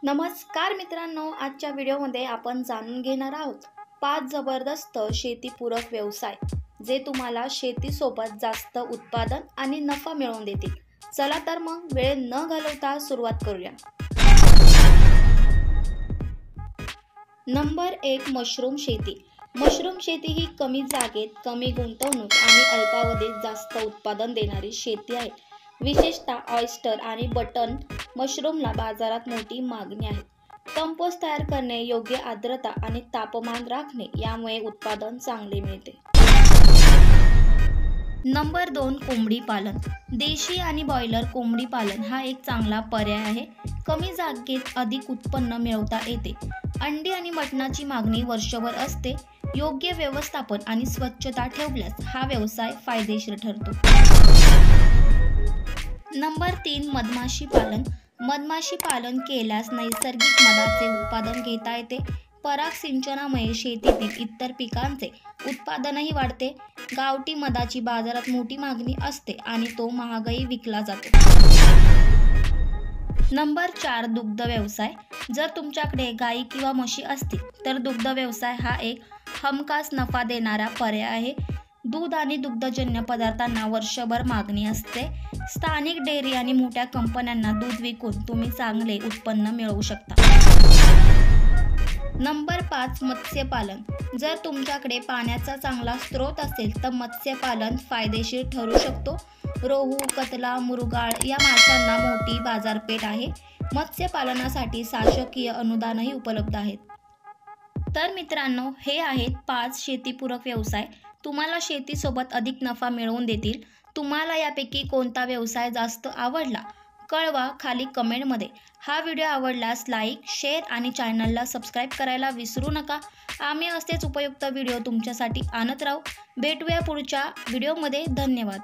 नमस्कार मित्रांनो, आजच्या व्हिडिओमध्ये आपण जाणून घेणार आहोत 5 जबरदस्त शेतीपूरक व्यवसाय जे तुम्हाला शेतीसोबत जास्त उत्पादन आणि नफा मिळवून देतील। चला तर मग वेळ न घालवता सुरुवात करूया। नंबर 1, मशरूम शेती। मशरूम शेती ही कमी जागेत कमी गुंतवणूक आणि अल्पावधीत जास्त उत्पादन देणारी शेती आहे। विशेषतः ऑयस्टर आणि बटन मशरूमला बाजारात मोठी मागणी आहे। कंपोस्ट तयार करणे, योग्य आर्द्रता आणि तापमान राखणे यामुळे उत्पादन चांगले मिळते। नंबर 2, कोंबडी पालन। देशी आणि बॉयलर कोंबडी पालन हा एक चांगला पर्याय आहे। कमी जागेत अधिक उत्पन्न मिळवता येते। अंडी आणि मटणाची मागणी वर्षभर असते। योग्य व्यवस्थापन आणि स्वच्छता ठेवल्यास हा व्यवसाय फायदेशीर ठरतो। नंबर 3, मधमाशी पालन। मधमाशी पालन केल्यास नैसर्गिक मधाचे उत्पादन घेता येते। पराग सिंचनामुळे शेतीतील इतर पिकांचे उत्पादनही वाढते। गावठी मधाची बाजारात मोठी मागणी असते आणि तो महागही विकला जातो। नंबर 4, दुग्ध व्यवसाय। जर तुमच्याकडे गायी किंवा म्हशी असतील तर दुग्ध व्यवसाय हा एक हमखास नफा देणारा पर्याय आहे। दूध आणि दुग्धजन्य पदार्थांना वर्षभर मागणी असते। स्थानिक डेअरी आणि मोठ्या कंपन्यांना दूध विकून तुम्ही चांगले उत्पन्न मिळवू शकता। नंबर 5, मत्स्यपालन। जर तुमच्याकडे पाण्याचा चांगला स्रोत असेल तर मत्स्यपालन फायदेशीर ठरू शकतो। रोहू, कतला, मुरगाळ या माशांना मोठी बाजारपेठ आहे। मत्स्यपालनासाठी शासकीय अनुदानही उपलब्ध आहेत। तर मित्रांनो, हे आहेत 5 शेतीपूरक व्यवसाय तुम्हाला शेतीसोबत अधिक नफा मिळवून देतील। तुम्हाला यापैकी कोणता व्यवसाय जास्त आवडला कळवा खाली कमेंटमध्ये। हा व्हिडिओ आवडल्यास लाईक, शेअर आणि चॅनलला सबस्क्राईब करायला विसरू नका। आम्ही असेच उपयुक्त व्हिडिओ तुमच्यासाठी आणत राहू। भेटूया पुढच्या व्हिडिओमध्ये। धन्यवाद।